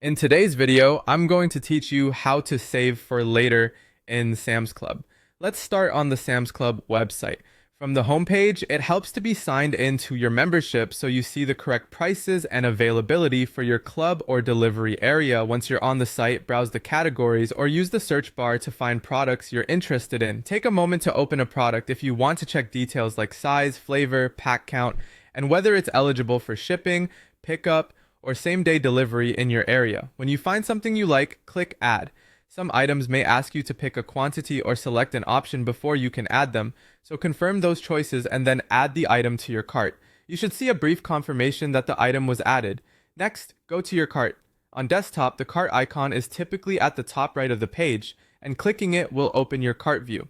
In today's video, I'm going to teach you how to save for later in Sam's Club. Let's start on the Sam's Club website. From the homepage, it helps to be signed into your membership so you see the correct prices and availability for your club or delivery area. Once you're on the site, browse the categories or use the search bar to find products you're interested in. Take a moment to open a product if you want to check details like size, flavor, pack count, and whether it's eligible for shipping, pickup, or same-day delivery in your area. When you find something you like, click Add. Some items may ask you to pick a quantity or select an option before you can add them, so confirm those choices and then add the item to your cart. You should see a brief confirmation that the item was added. Next, go to your cart. On desktop, the cart icon is typically at the top right of the page, and clicking it will open your cart view.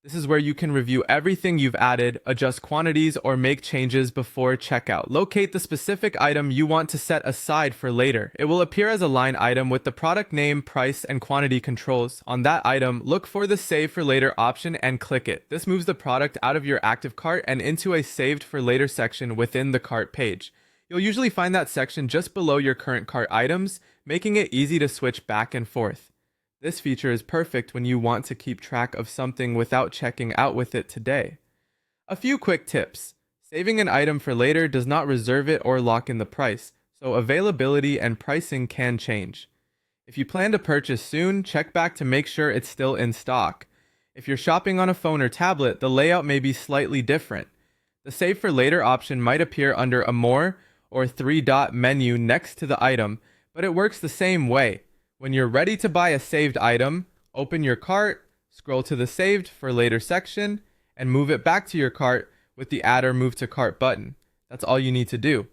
This is where you can review everything you've added, adjust quantities, or make changes before checkout. Locate the specific item you want to set aside for later. It will appear as a line item with the product name, price, and quantity controls. On that item, look for the Save for Later option and click it. This moves the product out of your active cart and into a Saved for Later section within the cart page. You'll usually find that section just below your current cart items, making it easy to switch back and forth. This feature is perfect when you want to keep track of something without checking out with it today. A few quick tips. Saving an item for later does not reserve it or lock in the price, so availability and pricing can change. If you plan to purchase soon, check back to make sure it's still in stock. If you're shopping on a phone or tablet, the layout may be slightly different. The Save for Later option might appear under a More or three-dot menu next to the item, but it works the same way. When you're ready to buy a saved item, open your cart, scroll to the Saved for Later section, and move it back to your cart with the Add or Move to Cart button. That's all you need to do.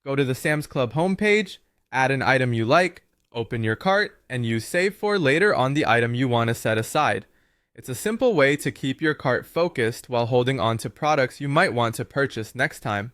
Go to the Sam's Club homepage, add an item you like, open your cart, and use Save for Later on the item you want to set aside. It's a simple way to keep your cart focused while holding on to products you might want to purchase next time.